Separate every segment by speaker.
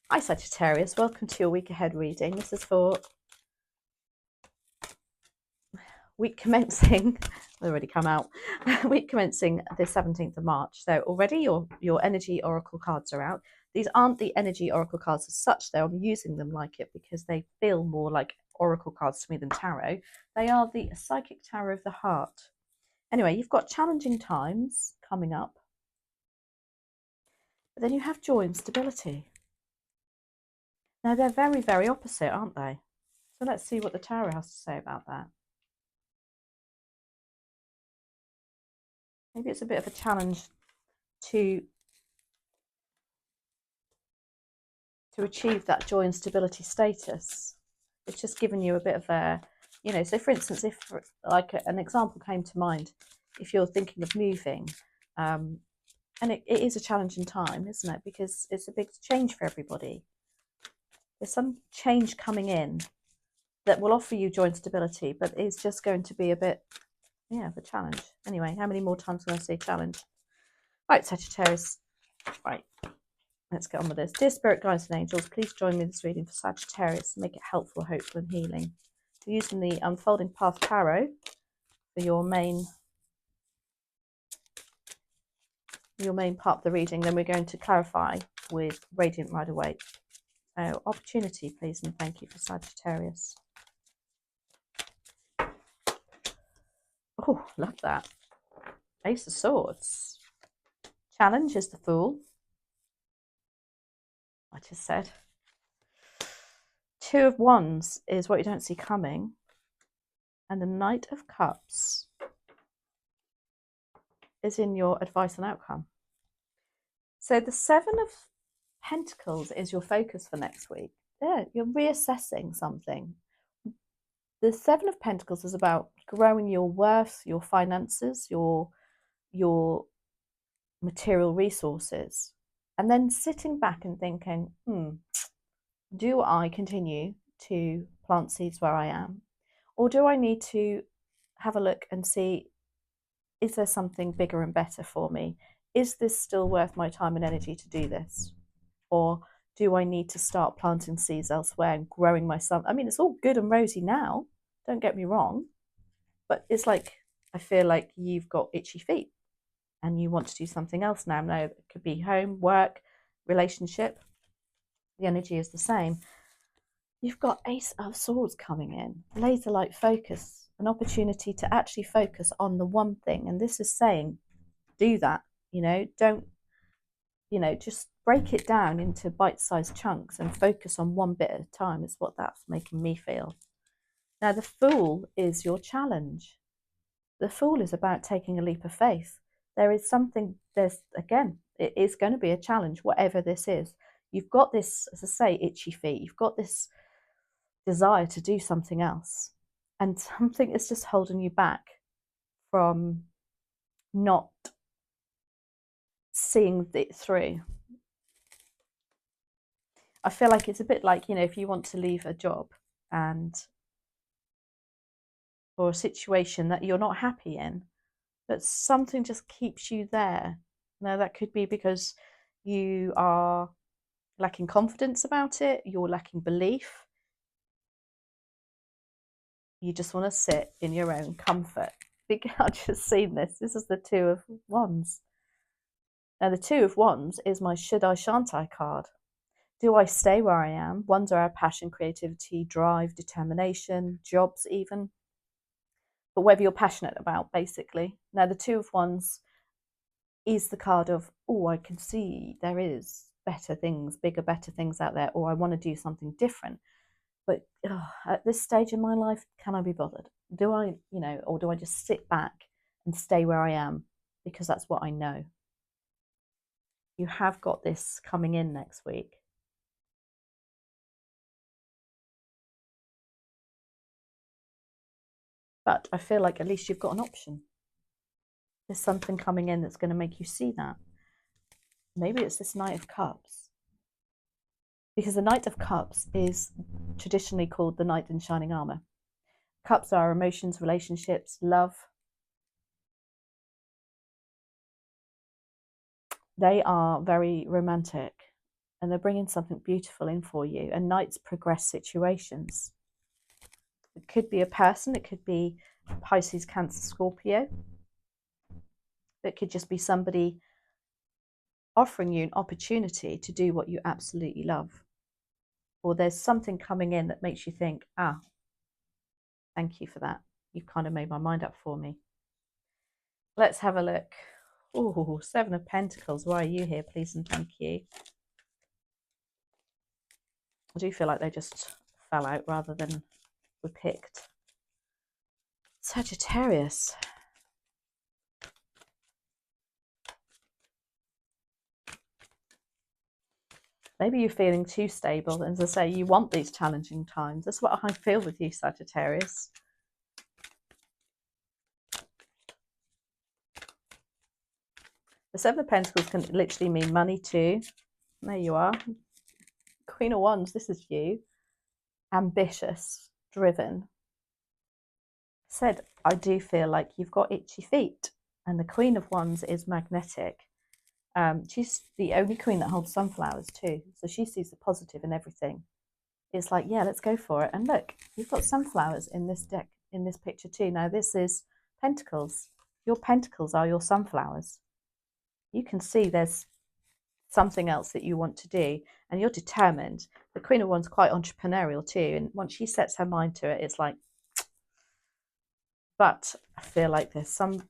Speaker 1: Hi Sagittarius, welcome to your week ahead reading. This is for week commencing, already come out, week commencing the 17th of March. So already your energy oracle cards are out. These aren't the energy oracle cards as such, though. I'm using them like it because they feel more like oracle cards to me than tarot. They are the psychic tarot of the heart. Anyway, you've got challenging times coming up, but then you have joy and stability. Now they're very, very opposite, aren't they? So let's see what the tarot has to say about that. Maybe it's a bit of a challenge to achieve that joy and stability status. It's just given you a bit of a, so for instance, if like an example came to mind, if you're thinking of moving, and it is a challenging time, isn't it? Because it's a big change for everybody. There's some change coming in that will offer you joy and stability, but it's just going to be a bit, of a challenge. Anyway, how many more times can I say challenge? Right, Sagittarius. Right. Let's get on with this. Dear Spirit, Guides and Angels, please join me in this reading for Sagittarius and make it helpful, hopeful and healing. We're using the Unfolding Path Tarot for your main part of the reading. Then we're going to clarify with Radiant Ryder Waite. So opportunity, please, and thank you for Sagittarius. Oh, love that. Ace of Swords. Challenge is the Fool. I just said. Two of Wands is what you don't see coming. And the Knight of Cups is in your advice and outcome. So the Seven of Pentacles is your focus for next week. Yeah, you're reassessing something. The Seven of Pentacles is about growing your worth, your finances, your material resources, and then sitting back and thinking, do I continue to plant seeds where I am? Or do I need to have a look and see, is there something bigger and better for me? Is this still worth my time and energy to do this? Or do I need to start planting seeds elsewhere and growing myself? I mean, it's all good and rosy now, don't get me wrong, but it's like, I feel like you've got itchy feet and you want to do something else now. No, it could be home, work, relationship. The energy is the same. You've got Ace of Swords coming in, laser light focus, an opportunity to actually focus on the one thing. And this is saying, do that, don't, just break it down into bite-sized chunks and focus on one bit at a time is what that's making me feel. Now, the Fool is your challenge. The Fool is about taking a leap of faith. There is something, it is going to be a challenge, whatever this is. You've got this, as I say, itchy feet. You've got this desire to do something else. And something is just holding you back from not seeing it through. I feel like it's a bit like, if you want to leave a job and or a situation that you're not happy in, but something just keeps you there. Now, that could be because you are lacking confidence about it, you're lacking belief, you just want to sit in your own comfort. I've just seen this. This is the Two of Wands. Now, the Two of Wands is my Should I, Shan't I card. Do I stay where I am? Wands are our passion, creativity, drive, determination, jobs even. But whatever you're passionate about, basically. Now, the Two of Wands is the card of, oh, I can see there is better things, bigger, better things out there, or I want to do something different. But at this stage in my life, can I be bothered? Do I, or do I just sit back and stay where I am because that's what I know? You have got this coming in next week. But I feel like at least you've got an option. There's something coming in that's going to make you see that. Maybe it's this Knight of Cups. Because the Knight of Cups is traditionally called the Knight in Shining Armour. Cups are emotions, relationships, love. They are very romantic. and they're bringing something beautiful in for you. And Knights progress situations. It could be a person, it could be Pisces, Cancer, Scorpio. It could just be somebody offering you an opportunity to do what you absolutely love. Or there's something coming in that makes you think, ah, thank you for that. You've kind of made my mind up for me. Let's have a look. Oh, Seven of Pentacles. Why are you here, please and thank you? I do feel like they just fell out rather than were picked. Sagittarius. Maybe you're feeling too stable. And as I say, you want these challenging times. That's what I feel with you, Sagittarius. The Seven of Pentacles can literally mean money too. There you are. Queen of Wands, this is you. Ambitious, driven. Said, I do feel like you've got itchy feet. And the Queen of Wands is magnetic. She's the only queen that holds sunflowers too. So she sees the positive in everything. It's like, yeah, let's go for it. And look, you've got sunflowers in this deck, in this picture too. Now this is pentacles. Your pentacles are your sunflowers. You can see there's something else that you want to do and you're determined. The Queen of Wands quite entrepreneurial too. And once she sets her mind to it, it's like, but I feel like there's some,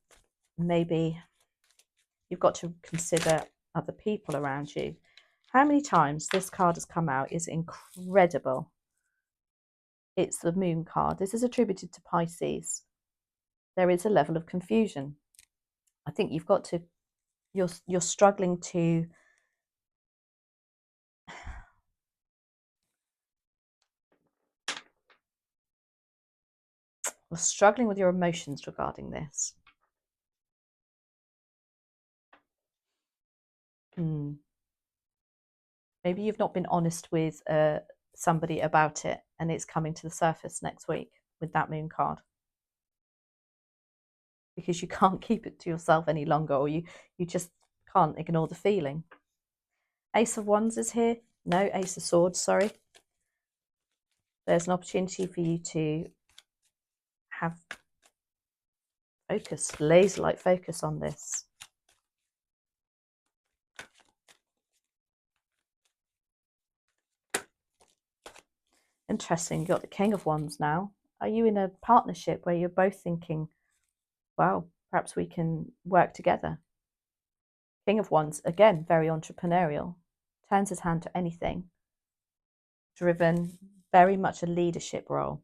Speaker 1: maybe you've got to consider other people around you. How many times this card has come out is incredible. It's the Moon card. This is attributed to Pisces. There is a level of confusion. I think you've got to, you're struggling to you're struggling with your emotions regarding this. Maybe you've not been honest with somebody about it and it's coming to the surface next week with that Moon card. Because you can't keep it to yourself any longer, or you just can't ignore the feeling. Ace of Wands is here. No, Ace of Swords, sorry. There's an opportunity for you to have focus, laser-like focus on this. Interesting, you've got the King of Wands now. Are you in a partnership where you're both thinking, wow, perhaps we can work together? King of Wands, again, very entrepreneurial. Turns his hand to anything. Driven, very much a leadership role.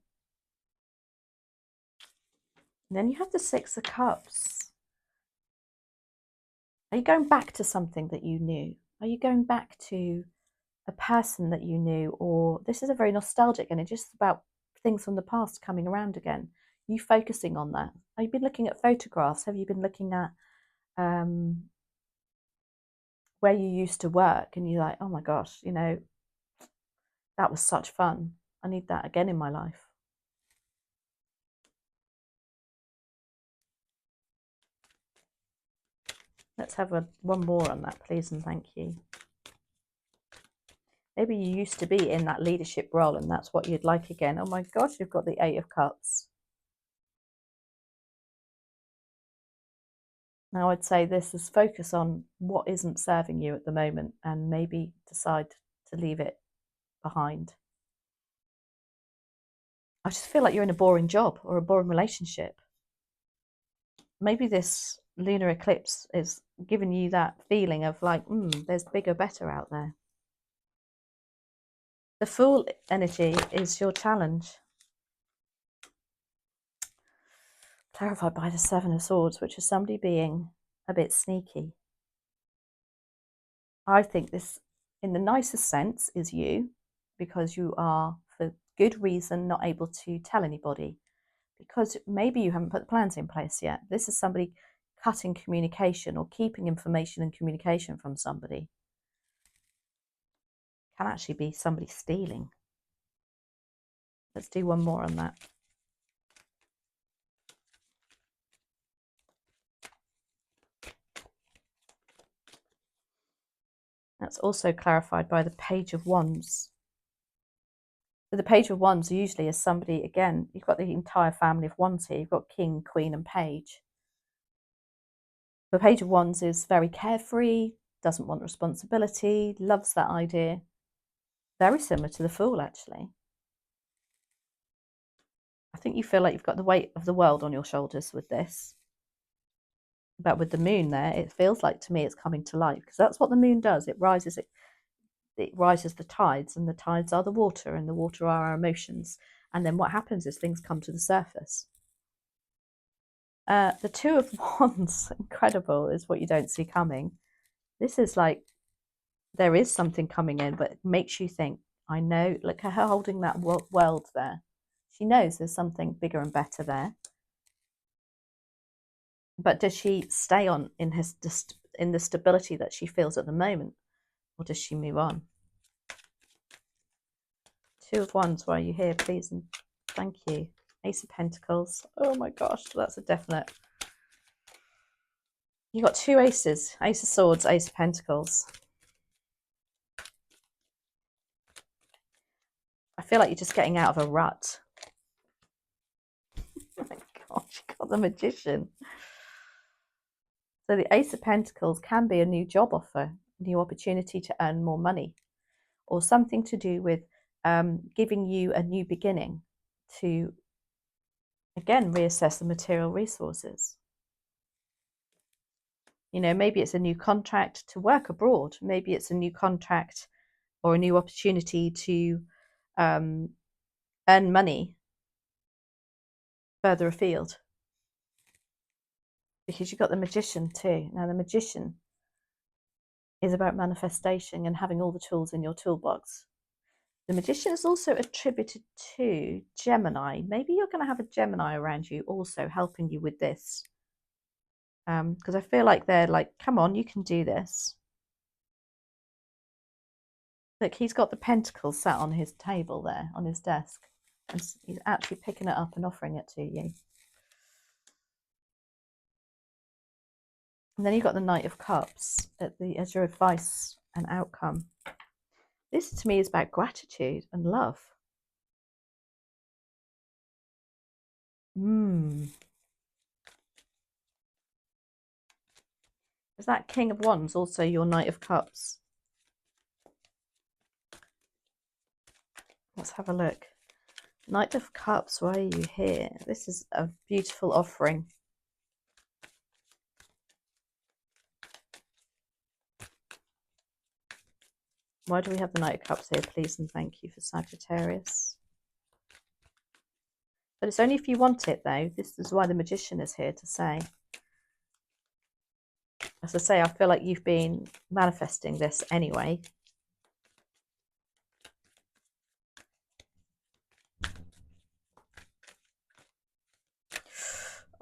Speaker 1: And then you have the Six of Cups. Are you going back to something that you knew? Are you going back to a person that you knew? Or this is a very nostalgic, and it's just about things from the past coming around again. You focusing on that? Have you been looking at photographs? Have you been looking at where you used to work and you're like, oh my gosh, you know, that was such fun. I need that again in my life. Let's have one more on that, please and thank you. Maybe you used to be in that leadership role and that's what you'd like again. Oh my gosh, you've got the Eight of Cups. Now I'd say this is focus on what isn't serving you at the moment and maybe decide to leave it behind. I just feel like you're in a boring job or a boring relationship. Maybe this lunar eclipse is giving you that feeling of like, there's bigger, better out there. The Fool energy is your challenge. Clarified by the Seven of Swords, which is somebody being a bit sneaky. I think this, in the nicest sense, is you, because you are, for good reason, not able to tell anybody. Because maybe you haven't put the plans in place yet. This is somebody cutting communication or keeping information and communication from somebody. Can actually be somebody stealing. Let's do one more on that. That's also clarified by the Page of Wands. So the Page of Wands usually is somebody, again, you've got the entire family of wands here. You've got King, Queen and Page. The Page of Wands is very carefree, doesn't want responsibility, loves that idea. Very similar to the Fool, actually. I think you feel like you've got the weight of the world on your shoulders with this. But with the moon there, it feels like to me it's coming to life, because that's what the moon does. It rises the tides, and the tides are the water, and the water are our emotions. And then what happens is things come to the surface. The Two of Wands, incredible, is what you don't see coming. This is like, there is something coming in, but it makes you think, I know, look at her holding that world there. She knows there's something bigger and better there. But does she stay on in the stability that she feels at the moment, or does she move on? Two of Wands, why are you here, please and thank you. Ace of Pentacles. Oh my gosh, that's a definite. You got two aces, Ace of Swords, Ace of Pentacles. I feel like you're just getting out of a rut. Oh my gosh, you got the Magician. So the Ace of Pentacles can be a new job offer, a new opportunity to earn more money, or something to do with giving you a new beginning to, again, reassess the material resources. You know, maybe it's a new contract to work abroad. Maybe it's a new contract or a new opportunity to earn money further afield. Because you've got the Magician too. Now, the Magician is about manifestation and having all the tools in your toolbox. The Magician is also attributed to Gemini. Maybe you're going to have a Gemini around you also helping you with this. Because I feel like they're like, come on, you can do this. Look, he's got the Pentacles sat on his table there, on his desk. And he's actually picking it up and offering it to you. And then you've got the Knight of Cups as your advice and outcome. This, to me, is about gratitude and love. Is that King of Wands also your Knight of Cups? Let's have a look. Knight of Cups, why are you here? This is a beautiful offering. Why do we have the Knight of Cups here, please and thank you, for Sagittarius? But it's only if you want it, though. This is why the Magician is here to say. As I say, I feel like you've been manifesting this anyway.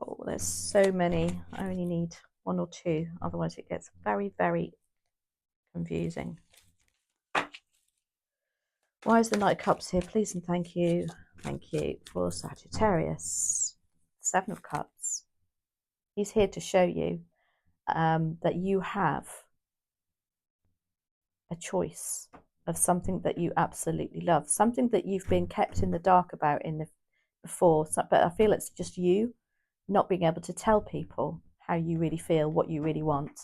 Speaker 1: Oh, there's so many. I only need one or two. Otherwise, it gets very, very confusing. Why is the Knight of Cups here? Please and thank you. Thank you for Sagittarius. Seven of Cups. He's here to show you that you have a choice of something that you absolutely love, something that you've been kept in the dark about before. But I feel it's just you not being able to tell people how you really feel, what you really want.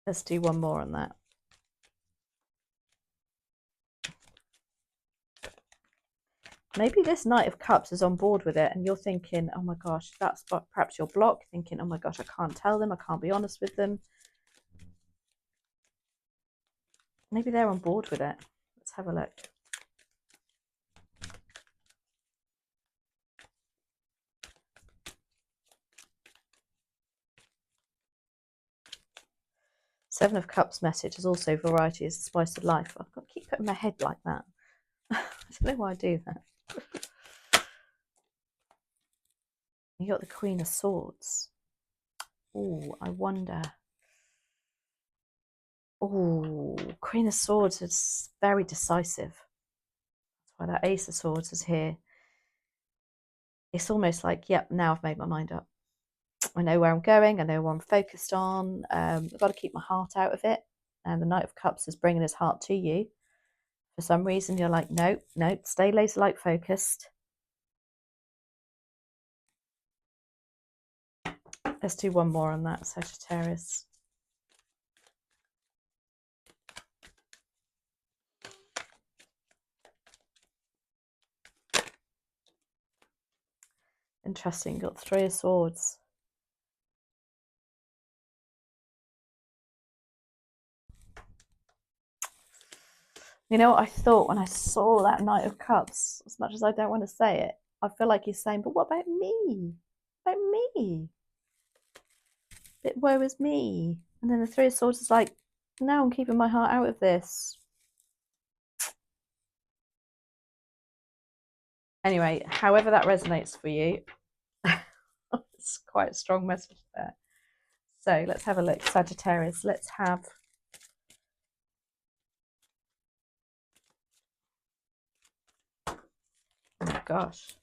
Speaker 1: Let's do one more on that. Maybe this Knight of Cups is on board with it and you're thinking, oh my gosh, that's perhaps your block, thinking, oh my gosh, I can't tell them, I can't be honest with them. Maybe they're on board with it. Let's have a look. Seven of Cups message is also variety is the spice of life. I've got to keep putting my head like that. I don't know why I do that. You got the Queen of Swords. Oh, I wonder. Oh, Queen of Swords is very decisive. That's why that Ace of Swords is here. It's almost like, yep, now I've made my mind up. I know where I'm going. I know what I'm focused on. I've got to keep my heart out of it. And the Knight of Cups is bringing his heart to you. For some reason, you're like, no, no, stay laser-like focused. Let's do one more on that, Sagittarius. Interesting. Got 3 of Swords. You know what I thought when I saw that Knight of Cups? As much as I don't want to say it, I feel like he's saying, but what about me? What about me? Bit woe is me. And then the 3 of Swords is like, no, I'm keeping my heart out of this. Anyway, however that resonates for you, it's quite a strong message there. So let's have a look. Sagittarius, let's have... Oh gosh.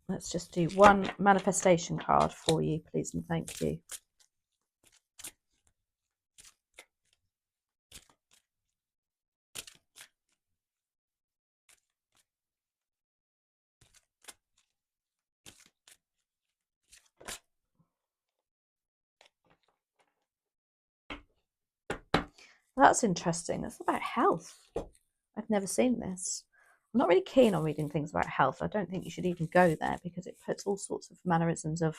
Speaker 1: Let's just do one manifestation card for you, please and thank you. That's interesting. That's about health. I've never seen this. I'm not really keen on reading things about health. I don't think you should even go there because it puts all sorts of mannerisms of...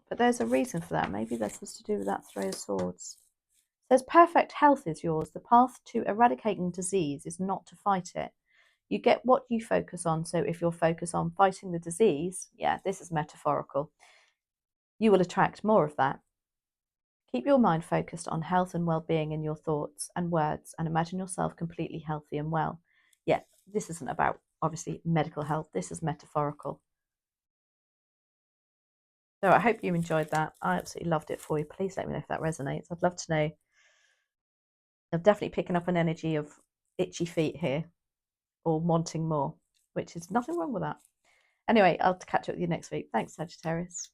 Speaker 1: But there's a reason for that. Maybe that's supposed to do with that 3 of Swords. It says perfect health is yours. The path to eradicating disease is not to fight it. You get what you focus on. So if you're focused on fighting the disease, yeah, this is metaphorical, you will attract more of that. Keep your mind focused on health and well-being in your thoughts and words and imagine yourself completely healthy and well. Yeah, this isn't about, obviously, medical health. This is metaphorical. So I hope you enjoyed that. I absolutely loved it for you. Please let me know if that resonates. I'd love to know. I'm definitely picking up an energy of itchy feet here or wanting more, which is nothing wrong with that. Anyway, I'll catch up with you next week. Thanks, Sagittarius.